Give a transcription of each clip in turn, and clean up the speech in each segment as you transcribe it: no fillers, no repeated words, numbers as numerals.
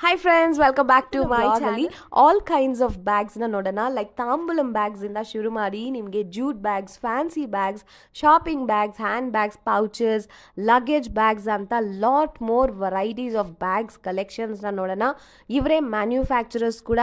Hi friends, welcome back to my channel. All kinds of bags na nodana, like tambulam bags inda shuru ಮಾಡಿ ನಿಮಗೆ jute bags, fancy bags, shopping bags, hand bags, pouches, luggage bags ಅಂತ lot more varieties of bags collections ನ ನೋಡೋಣ. ಇವರೇ manufacturers ಕೂಡ.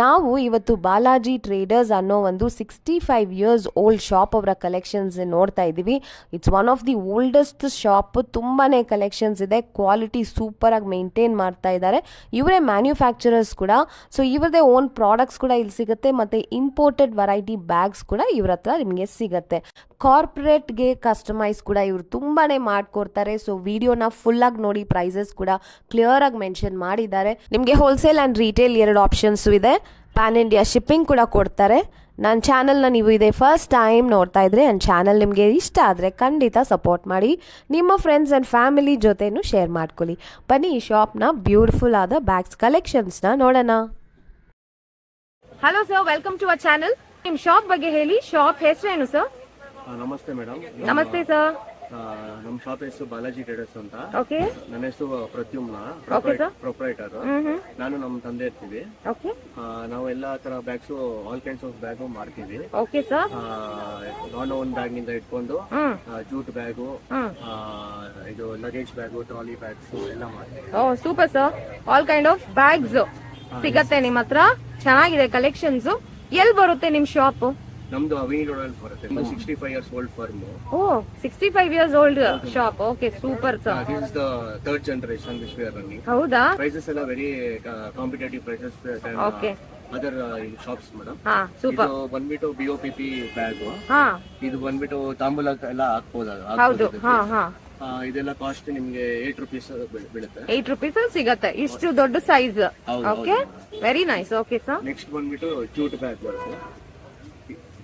ನಾವು ಇವತ್ತು Balaji traders ಅನ್ನೋ ಒಂದು 65 years old ಶಾಪ್ ಅವರ ಕಲೆಕ್ಷನ್ಸ್ ನೋಡ್ತಾ ಇದ್ದೀವಿ. It's one of the oldest shop. ತುಂಬಾನೇ ಕಲೆಕ್ಷನ್ಸ್ ಇದೆ, ಕ್ವಾಲಿಟಿ ಸೂಪರ್ ಆಗಿ ಮೇಂಟೈನ್ ಮಾಡ್ತಾ ಇದ್ದಾರೆ. ಇವರೇ ಮ್ಯಾನುಫ್ಯಾಕ್ಚರರ್ಸ್ ಕೂಡ. ಸೊ ಇವರದೇ ಓನ್ ಪ್ರಾಡಕ್ಟ್ಸ್ ಕೂಡ ಇಲ್ಲಿ ಸಿಗುತ್ತೆ, ಮತ್ತೆ ಇಂಪೋರ್ಟೆಡ್ ವೆರೈಟಿ ಬ್ಯಾಗ್ಸ್ ಕೂಡ ಇವ್ರ ಹತ್ರ ನಿಮಗೆ ಸಿಗುತ್ತೆ. ಕಾರ್ಪೊರೇಟ್ಗೆ ಕಸ್ಟಮೈಸ್ ಕೂಡ ಇವರು ತುಂಬಾನೇ ಮಾಡ್ಕೊಡ್ತಾರೆ. ಸೊ ವಿಡಿಯೋನ ಫುಲ್ ಆಗಿ ನೋಡಿ, ಪ್ರೈಸಸ್ ಕೂಡ ಕ್ಲಿಯರ್ ಆಗಿ ಮೆನ್ಷನ್ ಮಾಡಿದ್ದಾರೆ. ನಿಮಗೆ ಹೋಲ್ಸೇಲ್ ಅಂಡ್ ರಿಟೇಲ್ 2 ಆಪ್ಷನ್ಸ್ ಇದೆ. ಪ್ಯಾನ್ ಇಂಡಿಯಾ ಶಿಪ್ಪಿಂಗ್ ಕೂಡ ಕೊಡ್ತಾರೆ. ನನ್ನ ಚಾನಲ್ನ ನೀವು ಇದೇ ಫಸ್ಟ್ ಟೈಮ್ ನೋಡ್ತಾ ಇದ್ರೆ ನನ್ನ ಚಾನಲ್ ನಿಮಗೆ ಇಷ್ಟ ಆದರೆ ಖಂಡಿತ ಸಪೋರ್ಟ್ ಮಾಡಿ, ನಿಮ್ಮ ಫ್ರೆಂಡ್ಸ್ ಆ್ಯಂಡ್ ಫ್ಯಾಮಿಲಿ ಜೊತೆನೂ ಶೇರ್ ಮಾಡ್ಕೊಳ್ಳಿ. ಬನ್ನಿ ಈ ಶಾಪ್ನ ಬ್ಯೂಟಿಫುಲ್ ಆದ ಬ್ಯಾಗ್ಸ್ ಕಲೆಕ್ಷನ್ಸ್ನ ನೋಡೋಣ. Hello sir, welcome to our channel. ನಿಮ್ಮ ಶಾಪ್ ಬಗ್ಗೆ ಹೇಳಿ, ಶಾಪ್ ಹೆಸರೇನು ಸರ್? ನಮಸ್ತೆ ಮೇಡಮ್. ನಮಸ್ತೆ ಸರ್. ನಮ್ಮ ಶಾಪ್ ಹೆಸರು ಬಾಲಾಜಿ ಟ್ರೇಡರ್ಸ್ ಅಂತ. ಓಕೆ. ನನ್ನ ಹೆಸರು ಪ್ರದ್ಯುಮ್ನ, ಪ್ರೊಪ್ರೈಟರ್. ನಾನು ನಮ್ಮ ತಂದೆ ಇರ್ತೀವಿ. ಓಕೆ. ನಾವು ಎಲ್ಲಾ ತರ bags, all kinds of bag ಮಾಡ್ತೀವಿ. Okay sir. ನಾನ್ ಓನ್ ಬ್ಯಾಗ್ ನಿಂದ ಇಟ್ಕೊಂಡು ಜೂಟ್ ಬ್ಯಾಗು, ಇದು ಲಗೇಜ್ ಬ್ಯಾಗು, ಟ್ರಾಲಿ ಬ್ಯಾಗ್ಸ್ ಎಲ್ಲ ಮಾಡ್ತೀವಿ. Oh super sir. All kind of bags ಸಿಗತ್ತೆ ನಿಮ್ಮ ಹತ್ರ. ಚೆನ್ನಾಗಿದೆ ಕಲೆಕ್ಷನ್ಸ್. ಎಲ್ಲಿ ಬರುತ್ತೆ ನಿಮ್ ಶಾಪ್? ನಮ್ದು ಅವಿನಿ ರೋಡ್ ಅಲ್ಲಿ ಬರುತ್ತೆ. 65 years old firm. ಓ 65 years old shop. Okay super sir. This is the third generation which we are running. ಹೌದಾ? Prices ಎಲ್ಲ very competitive prices than other shops madam. ಹಾ ಸೂಪರ್. ಇದು ಬಂದ್ಬಿಟ್ಟು BOPP ಬ್ಯಾಗ್. ಹಾ ಇದು ಬಂದ್ಬಿಟ್ಟು ತಾಂಬೂಲ ಎಲ್ಲ ಹಾಕ್ಬೋದು. ಹೌದು. ಹಾ ಹಾ. ಇದೆಲ್ಲ ಕಾಸ್ಟ್ ನಿಮ್ಗೆ 8 rupees ಬೀಳುತ್ತೆ. 8 rupees ಸಿಗತ್ತೆ, ಇಷ್ಟು ದೊಡ್ಡ size. Okay, very nice. Okay sir. Next ಬಂದ್ಬಿಟ್ಟು ಜೂಟ್ ಬ್ಯಾಗ್ ಬರುತ್ತೆ.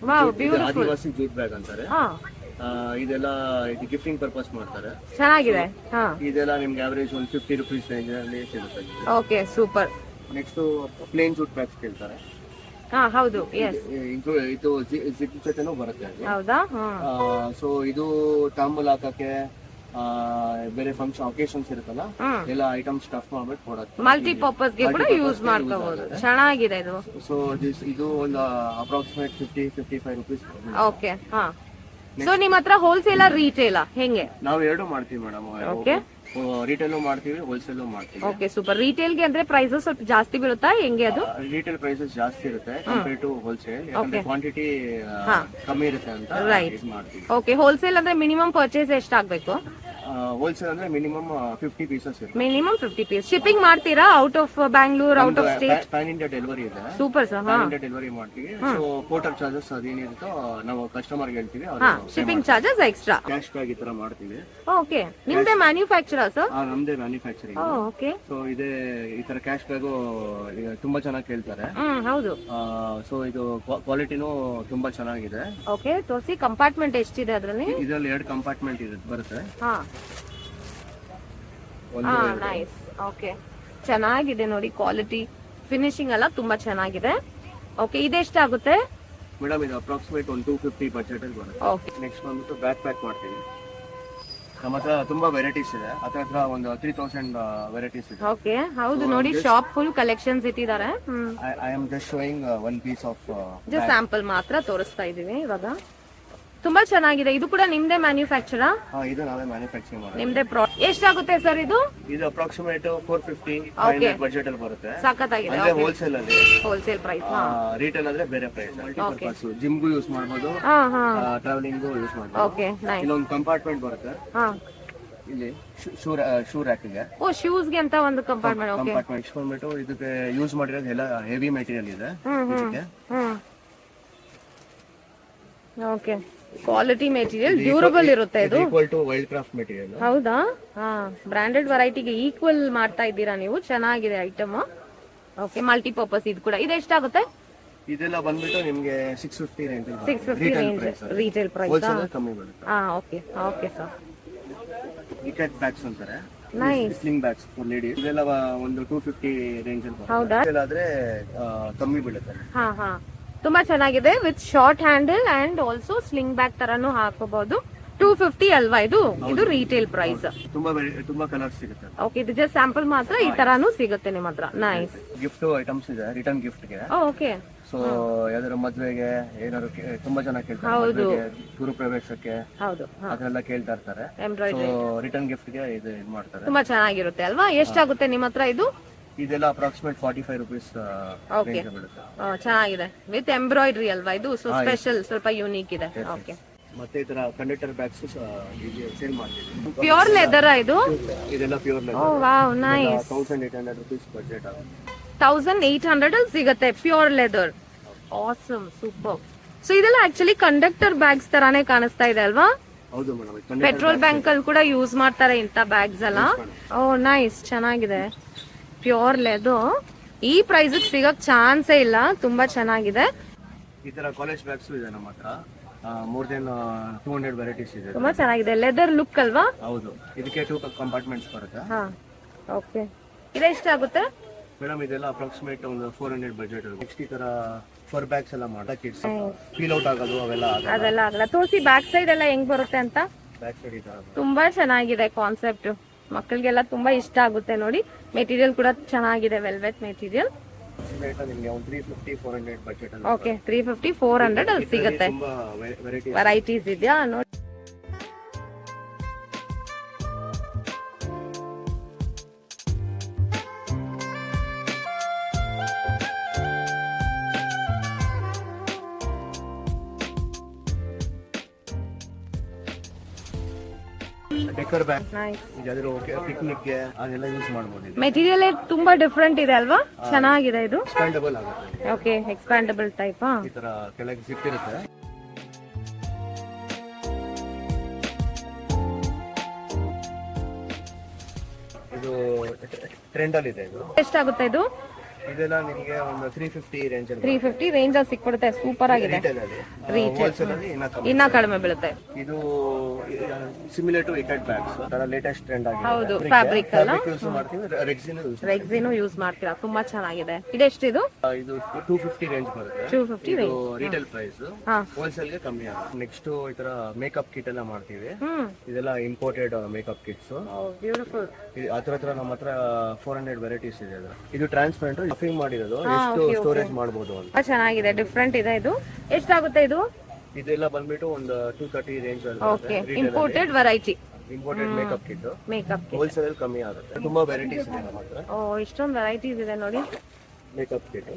Wow, beautiful. Adivasi jute bag ಅಂತಾರೆ. ಹಾ, ಇದೆಲ್ಲ ಗಿಫ್ಟಿಂಗ್ ಪರ್ಪಸ್ ಮಾಡ್ತಾರೆ. ಚೆನ್ನಾಗಿದೆ. ಹಾ, ಇದೆಲ್ಲ ನಿಮ್ಗೆ ಆವರೇಜ್ ಒಂದು 50 rupees ರೇಂಜ್ ಅಲ್ಲಿ ಸಿಗುತ್ತೆ. Okay super. Next plain jute bags ಕೇಳ್ತಾರೆ. ಹಾ ಹೌದು, ಎಸ್. ಇದು ಜಿಪ್ ಜೊತೆನೂ ಬರುತ್ತೆ. ಹೌದಾ? ಸೊ ಇದು ತಾಂಬೂಲ ಹಾಕಕ್ಕೆ, ಬೇರೆ ಫಂಕ್ಷನ್ ಒಕೇಶನ್ಸ್ ಇರುತ್ತಲ್ಲ, ಎಲ್ಲ ಐಟಮ್ ಸ್ಟಫ್ ಮಾಡ್ಬಿಟ್ಟು ಕೊಡಕ್ಕೆ, ಮಲ್ಟಿ ಪರ್ಪಸ್ ಗೆ ಕೂಡ ಯೂಸ್ ಮಾಡ್ಕೋಬಹುದು. ಚೆನ್ನಾಗಿದೆ ಇದು. ಸೊ ಇದು ಒಂದು ಅಪ್ರಾಕ್ಸಿಮೇಟ್ 50-55 rupees. ಓಕೆ. ಹಾ. ಸೊ ನಿಮ್ಮ ಹತ್ರ ಹೋಲ್ಸೇಲ್ ರಿಟೇಲ್ ಹೆಂಗೆ? ನಾವು ಎರಡು ಮಾಡ್ತೀವಿ ಮೇಡಮ್. ಓಕೆ. ರಿಟೇಲ್ ಮಾಡ್ತೀವಿ, ಹೋಲ್ಸೇಲ್ ಮಾಡ್ತೀವಿ. Okay super. ರಿಟೇಲ್ ಗೆ ಅಂದ್ರೆ ಪ್ರೈಸಸ್ ಸ್ವಲ್ಪ ಜಾಸ್ತಿ ಬೀಳುತ್ತಾ ಹೆಂಗೆ ಅದು? ರಿಟೇಲ್ ಪ್ರೈಸಸ್ ಜಾಸ್ತಿ ಇರುತ್ತೆ ಕಂಪೇರ್ ಟು ಹೋಲ್ಸೇಲ್. ಯಾಕಂದ್ರೆ ಕ್ವಾಂಟಿಟಿ ಕಮ್ಮಿ ಇರುತ್ತೆ ಅಂತ ಮಾಡ್ತೀವಿ. ಓಕೆ. ಹೋಲ್ಸೇಲ್ ಅಂದ್ರೆ ಮಿನಿಮಮ್ ಪರ್ಚೇಸ್ ಎಷ್ಟಾಗಬೇಕು? ಹೋಲ್ಸೇಲ್ ಅಂದ್ರೆ ಮಿನಿಮಮ್ 50 pieces ಇರುತ್ತೆ. Minimum 50 piece. ಶಿಪ್ಪಿಂಗ್ ಮಾಡ್ತೀರಾ? Out of Bangalore, out of state? Pan India delivery ಇದೆ. Super sir. Pan India delivery ಮಾಡ್ತೀವಿ. ಸೊ ಪೋರ್ಟಲ್ ಚಾರ್ಜಸ್ ಅದೇನಿರುತ್ತೋ ನಾವು ಕಸ್ಟಮರ್ ಹೇಳ್ತೀವಿ, shipping charges extra. Cash bag ಈ ತರ ಮಾಡ್ತೀವಿ. ಓಕೆ. ನಿಮ್ದೇ ಮ್ಯಾನುಫ್ಯಾಕ್ಚರರ್ ಸರ್? ನಮ್ದೇ ಮ್ಯಾನುಫ್ಯಾಕ್ಚರಿಂಗ್. ಓಕೆ. ಸೊ ಇದೇ ಈ ತರ ಕ್ಯಾಶ್ ಬ್ಯಾಗು ತುಂಬಾ ಚೆನ್ನಾಗಿ ಕೇಳ್ತಾರೆ. ಹೌದು. ಸೊ ಇದು ಕ್ವಾಲಿಟಿನೂ ತುಂಬಾ ಚೆನ್ನಾಗಿದೆ. ಓಕೆ, ತೋರಿಸಿ. ಕಂಪಾರ್ಟ್ಮೆಂಟ್ ಎಷ್ಟಿದೆ ಅದರಲ್ಲಿ? ಇದರಲ್ಲಿ 2 ಕಂಪಾರ್ಟ್ಮೆಂಟ್ ಬರುತ್ತೆ. ಹಾ, ನೈಸ್. ಓಕೆ, ಚೆನ್ನಾಗಿದೆ ನೋಡಿ. ಕ್ವಾಲಿಟಿ, ಫಿನಿಶಿಂಗ್ ಎಲ್ಲ ತುಂಬಾ ಚೆನ್ನಾಗಿದೆ. ಓಕೆ, ಇದೆಷ್ಟಾಗುತ್ತೆ ಮೇಡಮ್? ಇದು ಅಪ್ರಾಕ್ಸಿಮೇಟ್ ಒಂದು 250 ಬಜೆಟ್ ಅಲ್ಲಿ ಬರುತ್ತೆ. ಓಕೆ. ನೆಕ್ಸ್ಟ್ ಬಂದ್ಬಿಟ್ಟು ಬ್ಯಾಕ್ ಪ್ಯಾಕ್ ಮಾಡ್ತೀವಿ. ನಮ್ಮ ಹತ್ರ ತುಂಬಾ ವೆರೈಟೀಸ್ ಇದೆ. ಹತ್ರ ಒಂದು 3000 ವೆರೈಟೀಸ್ ಇದೆ. ಓಕೆ, ಹೌದು ನೋಡಿ. ಶಾಪ್ ಫುಲ್ ಕಲೆಕ್ಷನ್ಸ್ ಇಟ್ಟಿದ್ದಾರೆ. I am just showing one piece of just sample ಮಾತ್ರ ತೋರಿಸ್ತಾ ಇದೀವಿ ಇವಾಗ. ತುಂಬಾ ಚೆನ್ನಾಗಿದೆ. ಇದು ಕೂಡ ನಿಮ್ದೇ ಮ್ಯಾನುಫ್ಯಾಕ್ಚರಾ? ಇದು ನಾವೇ ಮ್ಯಾನುಫ್ಯಾಕ್ಚರಿಂಗ್ ಮಾಡೋದು. ನಿಮ್ದೇ ಪ್ರಾಡಕ್ಟ್. ಎಷ್ಟಾಗುತ್ತೆ ಸರ್ ಇದು? ಇದು ಅಪ್ರಾಕ್ಸಿಮೇಟ್ 450-500 ಬಜೆಟ್ ಅಲ್ಲಿ ಬರುತ್ತೆ. ಸಖತ್ತಾಗಿದೆ. ಅಂದ್ರೆ ಹೋಲ್ಸೇಲ್ ಅಲ್ಲಿ. Wholesale price. ರಿಟೇಲ್ ಆದ್ರೆ ಬೇರೆ ಪ್ರೈಸ್. ಮಲ್ಟಿಪರ್ಪಸ್, ಜಿಮ್ಗೂ ಯೂಸ್ ಮಾಡಬಹುದು, ಟ್ರಾವೆಲಿಂಗ್ಗೂ ಯೂಸ್ ಮಾಡಬಹುದು. Okay, nice. ಇಲ್ಲೊಂದು ಕಂಪಾರ್ಟ್ಮೆಂಟ್ ಬರುತ್ತೆ. ಇಲ್ಲಿ ಶೂ ರ್ಯಾಕ್ ಗೆ. ಓ, ಶೂಸ್ ಗೆ ಅಂತ ಒಂದು ಕಂಪಾರ್ಟ್ಮೆಂಟ್. ಓಕೆ. ಕಂಪಾರ್ಟ್ಮೆಂಟ್ ಇಟ್ಕೊಂಡ್ಬಿಟ್ಟು ಇದಕ್ಕೆ ಯೂಸ್ ಮಾಡಿರೋದು ಎಲ್ಲ ಹೆವಿ ಮೆಟೀರಿಯಲ್ ಇದೆ. ಓಕೆ, ಕ್ವಾಲಿಟಿ ಮೆಟೀರಿಯಲ್, ಡ್ಯೂರಬಲ್ ಇರುತ್ತೆ ಇದು. Equal to Wildcraft material. ಹೌದಾ? ಬ್ರಾಂಡೆಡ್ ವೆರೈಟಿಗೆ ಈಕ್ವಲ್ ಮಾಡ್ತಾ ಇದ್ದೀರಾ ನೀವು. ಚೆನ್ನಾಗಿದೆ ಐಟಮ್. Okay, multi purpose. ಇದು ಕೂಡ ಇದೆಷ್ಟಾಗುತ್ತೆ? ಇದೆಲ್ಲ ಬಂದ್ಬಿಟ್ಟು ನಿಮ್ಗೆ 650 range. 650 range retail price. Wholesale ಕಮ್ಮಿ ಬರುತ್ತೆ. Okay. Okay sir. Ikat bags ಅಂತಾರೆ. Nice. Sling bags for ladies. ಇದೆಲ್ಲ ಒಂದು 250 ರೇಂಜ್ ಅಲ್ಲಿ ಬರುತ್ತೆ. ಹೌದಾ? ಆದ್ರೆ ಕಮ್ಮಿ ಬೀಳುತ್ತೆ. ತುಂಬಾ ಚೆನ್ನಾಗಿದೆ. With short handle and also sling bag ತರಾನು ಹಾಕೋಬಹುದು. 250 ಅಲ್ವಾ ಇದು? ಇದು ರೀಟೇಲ್ ಪ್ರೈಸ್. ತುಂಬಾ ಕಲರ್ಸ್ ಸಿಗುತ್ತೆ. ಓಕೆ, ಇದು ಜಸ್ಟ್ ಸ್ಯಾಂಪಲ್ ಮಾತ್ರ, ಈ ತರಾನು ಸಿಗುತ್ತೆ ನಿಮ್ಮ ಹತ್ರ. ನೈಸ್. ಗಿಫ್ಟ್ ಐಟಮ್ಸ್ ಇದೆ, ರಿಟರ್ನ್ ಗಿಫ್ಟ್ ಗೆ. ಓಕೆ. ಸೊ ಯಾವ್ದಾದ್ರು ಮದ್ವೆಗೆ ಏನಾದ್ರು ತುಂಬಾ ಜನ ಕೇಳ್ತಾರೆ, ಗುರು ಪ್ರವೇಶಕ್ಕೆ ಹೌದು, ಅದೆಲ್ಲ ಕೇಳ್ತಾ ಇರ್ತಾರೆ. ಎಂಬ್ರಾಯ್ಡ್ರಿ ರಿಟರ್ನ್ ಗಿಫ್ಟ್ ಗೆ ಇದು ಮಾಡ್ತಾರೆ. ತುಂಬಾ ಚೆನ್ನಾಗಿರುತ್ತೆ ಅಲ್ವಾ? ಎಷ್ಟಾಗುತ್ತೆ ನಿಮ್ಮ ಹತ್ರ ಇದು? ಇದೆಲ್ಲ ಅಪ್ರಾಕ್ಸಿಮೇಟ್ 45 ರೂಪೀಸ್ ಬೀಳುತ್ತೆ. ಚೆನ್ನಾಗಿದೆ, ವಿತ್ ಎಂಬ್ರಾಯ್ಡ್ರಿ ಅಲ್ವಾ ಇದು? ಸೊ ಸ್ಪೆಷಲ್, ಸ್ವಲ್ಪ ಯೂನಿಕ್ ಇದೆ. ಓಕೆ. ಮತ್ತೆ ಈ ತರ ಕಂಡಕ್ಟರ್ ಬ್ಯಾಗ್ಸ್ ಸೇಲ್ ಮಾಡ್ತೀವಿ. ಪ್ಯೂರ್ ಲೆದರ್ ಇದು? ಇದೆಲ್ಲ ಪ್ಯೂರ್ ಲೆದರ್. ಓ ವಾವ್, ನೈಸ್. 1800 ರೂಪೀಸ್ ಬಜೆಟ್ ಆಗುತ್ತೆ. 1800 ಅಲ್ಲಿ ಸಿಗುತ್ತೆ pure leather. Awesome, super. So ಇದೆಲ್ಲ ಆಕ್ಚುಲಿ ಕಂಡಕ್ಟರ್ ಬ್ಯಾಗ್ಸ್ ತರಾನೇ ಕಾಣಿಸ್ತಾ ಇದೆ ಅಲ್ವಾ? ಹೌದು ಮೇಡಮ್, ಪೆಟ್ರೋಲ್ ಬ್ಯಾಂಕ್ ಅಲ್ಲಿ ಕೂಡ ಯೂಸ್ ಮಾಡ್ತಾರೆ ಇಂತ ಬ್ಯಾಗ್ಸ್ ಎಲ್ಲ. ಓ ನೈಸ್, ಚೆನ್ನಾಗಿದೆ. Pure leather. ಈ ಪ್ರೈಸ್ ಸಿಗಕ್ ಚಾನ್ಸೇ ಇಲ್ಲ, ತುಂಬಾ ಚೆನ್ನಾಗಿದೆ. ಈ ತರ ಕಾಲೇಜ್ ಬ್ಯಾಗ್ಸ್ ಇದೆ ನಮ್ಮ ಹತ್ರ. ಮೋರ್ ದೆನ್ 200 ವೆರೈಟೀಸ್ ಇದೆ. ತುಂಬಾ ಚೆನ್ನಾಗಿದೆ, ಲೆದರ್ ಲುಕ್ ಅಲ್ವಾ? ಹೌದು. ಇದಕ್ಕೆ 2 ಕಂಪಾರ್ಟ್ಮೆಂಟ್ಸ್ ಬರುತ್ತೆ. ಹಾ, ಓಕೆ. ಇದೆಷ್ಟಾಗುತ್ತೆ ಮೇಡಮ್? ಇದೆಲ್ಲ ಅಪ್ರಾಕ್ಸಿಮೇಟ್ ಒಂದು 400 ಬಜೆಟ್. ನೆಕ್ಸ್ಟ್ ಈ ತರ ಫರ್ ಬ್ಯಾಗ್ಸ್ ಎಲ್ಲ ಮಾಡಾ ಕಿಡ್ಸ್ ಫೀಲ್ ಔಟ್ ಆಗೋದು ಅದೆಲ್ಲ ಆಗಲ್ಲ. ತೋರಿಸಿ ಬ್ಯಾಕ್ ಸೈಡ್ ಎಲ್ಲ ಹೆಂಗ್ ಬರುತ್ತೆ ಅಂತ. ಬ್ಯಾಕ್ ಸೈಡ್ ಈ ತರ ತುಂಬಾ ಚೆನ್ನಾಗಿದೆ ಕಾನ್ಸೆಪ್ಟ್, ಮಕ್ಕಳಿಗೆಲ್ಲ ತುಂಬಾ ಇಷ್ಟ ಆಗುತ್ತೆ ನೋಡಿ. ಮೆಟೀರಿಯಲ್ ಕೂಡ ಚೆನ್ನಾಗಿದೆ, ವೆಲ್ವೆಟ್ ಮೆಟೀರಿಯಲ್. ನಿಮಗೆ 350-400 ಬಜೆಟ್. ಓಕೆ, 350-400 ಅಲ್ಲಿ ಸಿಗುತ್ತೆ. ತುಂಬಾ ವೆರೈಟೀಸ್ ಇದೆಯಾ ನೋಡಿ. ಡೆಕರ್ ಬ್ಯಾಗ್, ಯಾವ್ದಾದ್ರು ಪಿಕ್ನಿಕ್ ಗೆ ಅದೆಲ್ಲ ಯೂಸ್ ಮಾಡಬಹುದು. ಮೆಟೀರಿಯಲ್ ತುಂಬಾ ಡಿಫ್ರೆಂಟ್ ಇದೆ ಅಲ್ವಾ? ಚೆನ್ನಾಗಿದೆ ಇದು. ಎಕ್ಸ್ಪ್ಯಾಂಡಬಲ್ ಆಗುತ್ತೆ. Okay, expandable type. ಈ ತರ ಕೆಳಗೆ ಜಿಪ್ ಇರುತ್ತೆ. ಇದು ಟ್ರೆಂಡ್ ಅಲ್ಲಿ ಇದೆ. ಇದು ಎಷ್ಟಾಗುತ್ತೆ ಇದು? ಇದೆಲ್ಲ ನಿಮಗೆ ಒಂದು 350 ರೇಂಜ್ ಅಲ್ಲಿ. 350 ರೇಂಜ್ ಅಲ್ಲಿ ಸಿಕ್ಬಿಡುತ್ತೆ. ಸೂಪರ್ ಆಗಿದೆ. ಹೋಲ್ಸೇಲ್ ಅಲ್ಲಿ ಇನ್ನ ಕಡಿಮೆ ಬೀಳುತ್ತೆ. ಇದು ಸಿಮಿಲರ್ ಟು ಇಕಟ್ ಬ್ಯಾಗ್ಸ್, ತರ ಲೇಟೆಸ್ಟ್ ಟ್ರೆಂಡ್ ಆಗಿದೆ. ಹೌದು, ಫ್ಯಾಬ್ರಿಕ್ ಅಲ್ಲ, ಯೂಸ್ ಮಾಡ್ತೀವಿ. ರೆಕ್ಸಿನ್ ಯೂಸ್ ಮಾಡ್ತೀರಾ. ತುಂಬಾ ಚೆನ್ನಾಗಿದೆ. ಇದೆಷ್ಟಿದು? ಇದು 250 ರೇಂಜ್ ಬರುತ್ತೆ. 250 ರೇಂಜ್ ರಿಟೇಲ್ ಪ್ರೈಸ್. ಹೋಲ್ಸೇಲ್ ಗೆ ಕಮ್ಮಿ ಆಗುತ್ತೆ. ನೆಕ್ಸ್ಟ್ ಈ ತರ ಮೇಕಪ್ ಕಿಟ್ ಎಲ್ಲ ಮಾಡ್ತೀವಿ. ಇದೆಲ್ಲ ಇಂಪೋರ್ಟೆಡ್ ಮೇಕಪ್ ಕಿಟ್ಸ್. ಬ್ಯೂಟಿಫುಲ್. ಹತ್ರ ನಮ್ಮ ಹತ್ರ 400 ವೆರೈಟೀಸ್ ಇದೆ. ಇದು ಟ್ರಾನ್ಸ್ಪರೆಂಟ್ ಫಿಂಗ್ ಮಾಡಿರೋದು, ಎಷ್ಟು ಸ್ಟೋರೇಜ್ ಮಾಡಬಹುದು ಅಂತ. ಚೆನ್ನಾಗಿದೆ, ಡಿಫ್ರೆಂಟ್ ಇದೆ. ಇದು ಎಷ್ಟಾಗುತ್ತೆ ಇದು? ಇದೆಲ್ಲ ಬಂದ್ಬಿಟ್ಟು ಒಂದು 230 ರೇಂಜ್ ಅಲ್ಲಿ. Okay, imported variety, imported makeup kit. Makeup wholesale ಅಲ್ಲಿ ಕಮ್ಮಿ ಆಗುತ್ತೆ. ತುಂಬಾ ವೆರೈಟೀಸ್ ಇದೆ ನಮ್ಮ ಹತ್ರ. ಓ, ಇಷ್ಟೊಂದು ವೆರೈಟೀಸ್ ಇದೆ ನೋಡಿ. Makeup kit.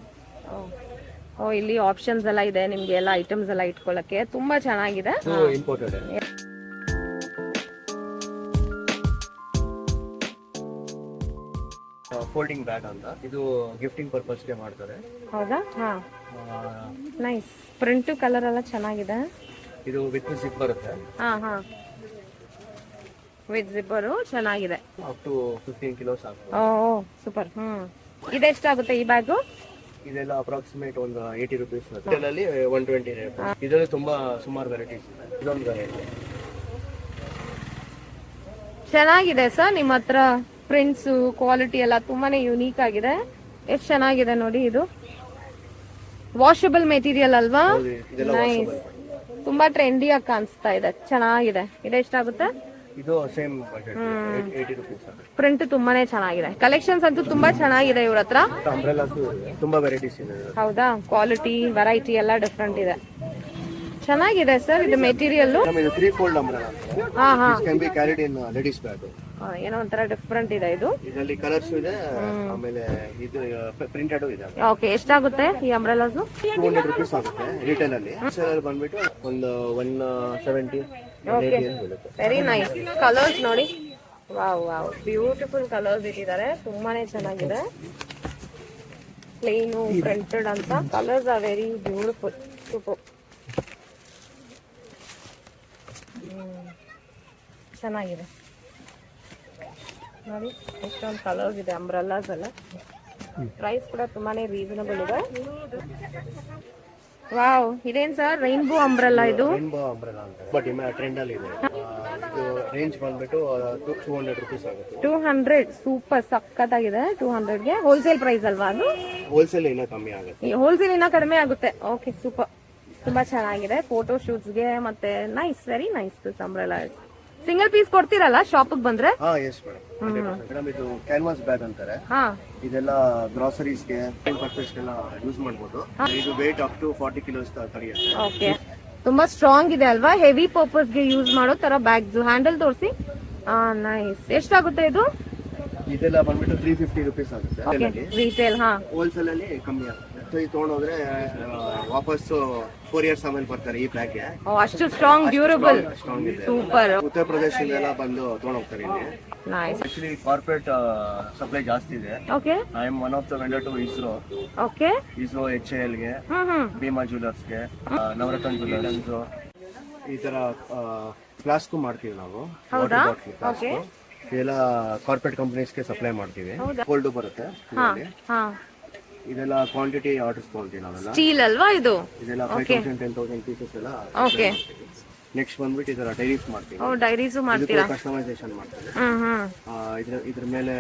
ಓ, ಇಲ್ಲಿ ಆಪ್ಷನ್ಸ್ ಎಲ್ಲ ಇದೆ ನಿಮ್ಗೆ, ಎಲ್ಲ ಐಟಮ್ಸ್ ಎಲ್ಲ ಇಟ್ಕೊಳ್ಳಕ್ಕೆ. ತುಂಬಾ ಚೆನ್ನಾಗಿದೆ. ಇಂಪೋರ್ಟೆಡ್. ಫೋಲ್ಡಿಂಗ್ ಬ್ಯಾಗ್ ಅಂತ, ಇದು ಗಿಫ್ಟಿಂಗ್ ಪರ್ಪಸ್ ಗೆ ಮಾಡ್ತಾರೆ. ಹೌದಾ? ಹಾ, ನೈಸ್. ಪ್ರಿಂಟ್ ಕಲರ್ ಎಲ್ಲ ಚೆನ್ನಾಗಿದೆ. ಇದು ವಿತ್ ಜಿಪ್ ಬರುತ್ತೆ. ಹಾ ಹಾ, ವಿತ್ ಜಿಪ್ಪರ್ ಚೆನ್ನಾಗಿದೆ. ಅಪ್ ಟು 15 ಕಿಲೋಸ್ ಆಗುತ್ತೆ. ಓ ಸೂಪರ್. ಇದೆಷ್ಟಾಗುತ್ತೆ ಈ ಬ್ಯಾಗ್? ಇದೆಲ್ಲ ಅಪ್ರಾಕ್ಸಿಮೇಟ್ ಒಂದು 80 ರೂಪೀಸ್. ಇದರಲ್ಲಿ 120 ರೇಟ್. ಇದರಲ್ಲಿ ತುಂಬಾ ಸುಮಾರು ವೆರೈಟೀಸ್ ಇದೆ. ಇದೊಂದು ವೆರೈಟಿ ಚೆನ್ನಾಗಿದೆ ಸರ್. ನಿಮ್ಮ ಹತ್ರ ಪ್ರಿಂಟ್ಸ್ ಕ್ವಾಲಿಟಿ ಎಲ್ಲ ತುಂಬಾನೇ ಯುನೀಕ್ ಆಗಿದೆ. ಎಷ್ಟು ಚೆನ್ನಾಗಿದೆ ನೋಡಿ. ಇದು ವಾಷಬಲ್ ಮೆಟೀರಿಯಲ್ ಅಲ್ವಾ? ನೈಸ್. ತುಂಬಾ ಟ್ರೆಂಡಿಯಾಗಿ ಕಾಣಿಸ್ತಾ ಇದೆ, ಚೆನ್ನಾಗಿದೆ. ಇದೆಷ್ಟಾಗುತ್ತೆ? ಇದು ಸೇಮ್ ಬಜೆಟ್, 80 ರೂಪೀಸ್. ಪ್ರಿಂಟ್ ತುಂಬಾನೇ ಚೆನ್ನಾಗಿದೆ. ಕಲೆಕ್ಷನ್ಸ್ ಅಂತೂ ತುಂಬಾ ಚೆನ್ನಾಗಿದೆ ಇವ್ರ ಹತ್ರ. ಅಂಬ್ರೆಲಾಸ್ ತುಂಬಾ ವೆರೈಟೀಸ್ ಇದೆ. ಹೌದಾ? ಕ್ವಾಲಿಟಿ ವೆರೈಟಿ ಎಲ್ಲ ಡಿಫ್ರೆಂಟ್ ಇದೆ. ಚೆನ್ನಾಗಿದೆ ಸರ್ ಇದು ಮೆಟೀರಿಯಲ್. ಇದು 3 ಫೋಲ್ಡ್ ಅಂಬ್ರೆಲಾ. ಹಾ ಹಾ, this can be carried in ladies bag. ಏನೋ ಒಂಥರ ಡಿಫ್ರೆಂಟ್ ಇದೆ ಇದು. ಇದರಲ್ಲಿ ಕಲರ್ಸ್ ಇದೆ, ಆಮೇಲೆ ಇದು ಪ್ರಿಂಟೆಡ್ ಇದೆ. ಓಕೆ, ಎಷ್ಟಾಗುತ್ತೆ ಈ ಅಂಬ್ರೆಲಾಸ್? 200 ರೂಪೀಸ್ ಆಗುತ್ತೆ ರಿಟೇಲ್ ಅಲ್ಲಿ. ಸೇಲ್ ಬಂದ್ಬಿಟ್ಟು ಒಂದು 170. Very nice. ಕಲರ್ಸ್ ನೋಡಿ. ವಾವ್ ವಾವ್, ಬ್ಯೂಟಿಫುಲ್ ಕಲರ್ಸ್ ಇಟ್ಟಿದ್ದಾರೆ. ತುಂಬಾನೇ ಚೆನ್ನಾಗಿದೆ. ಪ್ಲೇನ್ ಪ್ರಿಂಟೆಡ್ ಅಂತ colours are very beautiful. Super. ಚೆನ್ನಾಗಿದೆ ನೋಡಿ. ಎಷ್ಟೊಂದು ಕಲರ್ಸ್ ಇದೆ ಅಂಬ್ರೆಲಾಸ್ ಎಲ್ಲ. ಪ್ರೈಸ್ ಕೂಡ ತುಂಬಾನೇ ರೀಸನಬಲ್ ಇದೆ. ವಾವ್, ಇದೇನ್ ಸರ್? ರೈನ್ಬೋ ಅಂಬ್ರೆಲಾ ಇದು? ರೈನ್ಬೋ ಅಂಬ್ರೆಲಾ ಅಂತ ಬಟ್ ಟ್ರೆಂಡ್ ಅಲ್ಲಿ ಇದೆ. ಇದು ರೇಂಜ್ ಬಂದ್ಬಿಟ್ಟು 200 ರೂಪೀಸ್ ಆಗುತ್ತೆ. 200. ಸೂಪರ್, ಸಕ್ಕತ್ತಾಗಿದೆ. 200 ಗೆ ಹೋಲ್ಸೇಲ್ ಪ್ರೈಸ್ ಅಲ್ವಾ ಅದು? ಹೋಲ್ಸೇಲ್ ಇನ್ನ ಕಮ್ಮಿ ಆಗುತ್ತೆ. ಹೋಲ್ಸೇಲ್ ಇನ್ನ ಕಡಿಮೆ ಆಗುತ್ತೆ. Okay, super. ತುಂಬಾ ಚೆನ್ನಾಗಿದೆ ಫೋಟೋ ಶೂಟ್ಸ್ಗೆ ಮತ್ತೆ nice, very nice umbrella. Single piece ಕೊಡ್ತೀರಲ್ಲ ಶಾಪ್ ಬಂದ್ರೆ? ಹಾ ಎಸ್ ಮೇಡಮ್ ಇದು ಕ್ಯಾನ್ವಾಸ್ ಬ್ಯಾಗ್ ಅಂತಾರೆ. ಇದೆಲ್ಲ ಗ್ರಾಸರೀಸ್ಗೆ ಪರ್ಪಸ್ಗೆಲ್ಲ ಯೂಸ್ ಮಾಡ್ಬೋದು. ಇದು ವೇಟ್ ಅಪ್ ಟು 40 ಕಿಲೋಸ್ ತಡೆಯುತ್ತೆ. ಓಕೆ, ತುಂಬಾ ಸ್ಟ್ರಾಂಗ್ ಇದೆ ಅಲ್ವಾ? ಹೆವಿ ಪರ್ಪಸ್ಗೆ ಯೂಸ್ ಮಾಡೋ ತರ ಬ್ಯಾಗ್ಸ್. ಹ್ಯಾಂಡಲ್ ತೋರಿಸಿ. ನೈಸ್. ಎಷ್ಟಾಗುತ್ತೆ ಇದು? ಇದೆಲ್ಲ ಬಂದ್ಬಿಟ್ಟು 350 ರುಪೀಸ್ ಆಗುತ್ತೆ ರೀಟೇಲ್. ಹೋಲ್ಸೇಲ್ ಅಲ್ಲಿ ಕಮ್ಮಿ ಆಗುತ್ತೆ. ಇದು ತಗೊಂಡೋದ್ರೆ ವಾಪಸ್ಸು 4 ಇಯರ್ಸ್ ಆಮೇಲೆ ಬರ್ತಾರೆ ಈ ಬ್ಯಾಗ್. ಅಷ್ಟು ಸ್ಟ್ರಾಂಗ್, ಡ್ಯೂರಬಲ್, ಸ್ಟ್ರಾಂಗ್ ಇದೆ. ಸೂಪರ್. ಉತ್ತರ ಪ್ರದೇಶದಿಂದ ಬಂದು ತಗೊಂಡೋಗ್ತಾರೆ ಇಲ್ಲಿ. ನೈಸ್. ಆಕ್ಚುಲಿ ಕಾರ್ಪೊರೇಟ್ ಸಪ್ಲೈ ಜಾಸ್ತಿ ಇದೆ. Okay, I am one of the vendor to ISRO. Okay, ISRO, HAL ಗೆ, ಭೀಮಾ ಜ್ಯುವೆಲರ್ಸ್ ಗೆ, ನವರತ್ನ ಜ್ಯುವೆಲರ್ಸ್, ಈ ತರ ಫ್ಲಾಸ್ಕ್ ಮಾಡ್ತೀವಿ ನಾವು. ಹೌದಾ? ಓಕೆ, ಇದೆಲ್ಲ ಕಾರ್ಪೊರೇಟ್ ಕಂಪನೀಸ್ಗೆ ಸಪ್ಲೈ ಮಾಡ್ತೀವಿ. ಕೋಲ್ಡ್ ಬರುತ್ತೆ ಇದರಲ್ಲಿ. ಇದೆಲ್ಲ ಕ್ವಾಂಟಿಟಿ ಆರ್ಡರ್ಸ್ ತಗೊಳ್ತೀವಿ ನಾವೆಲ್ಲ. ಸ್ಟೀಲ್ ಅಲ್ವಾ ಇದು? ಇದೆಲ್ಲ 5000 10,000 ಪೀಸಸ್ ಎಲ್ಲ. ಓಕೆ, ನೆಕ್ಸ್ಟ್ ಬಂದ್ಬಿಟ್ಟು ಇದರ ಡೈರೀಸ್ ಮಾಡ್ತೀವಿ. ಡೈರೀಸು ಮಾಡ್ತೀರಾ? ಕಸ್ಟಮೈಸೇಷನ್ ಮಾಡ್ತೀವಿ. ಇದ್ರ ಮೇಲೆ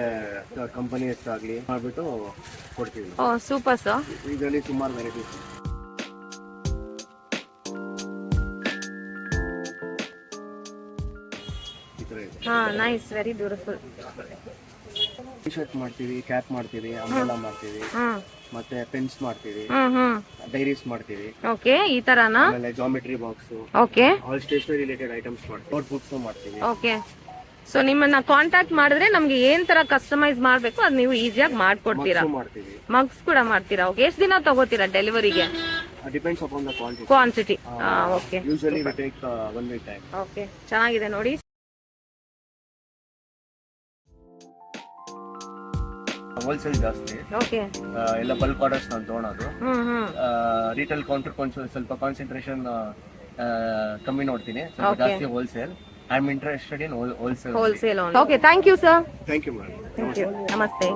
ಕಂಪನಿ ಹೆಸರಾಗ್ಲಿ ಮಾಡ್ಬಿಟ್ಟು ಕೊಡ್ತೀವಿ. Super sir. ಇದರಲ್ಲಿ ಸುಮಾರು varieties. Nice, very beautiful. T shirt ಮಾಡ್ತೀವಿ, ಕ್ಯಾಪ್ ಮಾಡ್ತೀವಿ, ಅಂಬ್ರೆಲಾ ಮಾಡ್ತೀವಿ, ಮತ್ತೆ ಪೆನ್ಸ್ ಮಾಡ್ತೀವಿ, ಡೈರೀಸ್ ಮಾಡ್ತೀವಿ. ಓಕೆ, ಈ ತರನಾ? ಆಮೇಲೆ geometry box, okay, all stationery related items ಮಾಡ್ತೀವಿ. ನೋಟ್ ಬುಕ್ಸ್ ಮಾಡ್ತೀವಿ. ಓಕೆ, ಸೊ ನಿಮ್ಮನ್ನ ಕಾಂಟ್ಯಾಕ್ಟ್ ಮಾಡಿದ್ರೆ ನಮ್ಗೆ ಏನ್ ತರ ಕಸ್ಟಮೈಸ್ ಮಾಡ್ಬೇಕು ಅದ್ ನೀವು ಈಸಿಯಾಗಿ ಮಾಡ್ಕೊಡ್ತೀರಾ? ಮಾಡ್ತೀವಿ. ಮಗ್ಸ್ ಕೂಡ ಮಾಡ್ತೀರಾ? ಓಕೆ, ಎಷ್ಟು ದಿನ ತಗೋತೀರಾ ಡೆಲಿವರಿಗೆ? Depends upon the quantity. Quantity. Okay, usually we take 1 week time. Okay, ಚೆನ್ನಾಗಿದೆ ನೋಡಿ. ಹೋಲ್ಸೇಲ್ ಜಾಸ್ತಿ. ಓಕೆ, ಎಲ್ಲ ಬಲ್ಕ್ ಆರ್ಡರ್ಸ್ ನಾನು ತಗೊಳೋದು. ರಿಟೇಲ್ ಕೌಂಟರ್ ಸ್ವಲ್ಪ ಕಾನ್ಸಂಟ್ರೇಷನ್ ಕಮ್ಮಿ ನೋಡ್ತೀನಿ, ಸ್ವಲ್ಪ ಜಾಸ್ತಿ wholesale. I am interested in wholesale. Okay, thank you sir. Thank you madam. Thank you. ನಮಸ್ತೆ.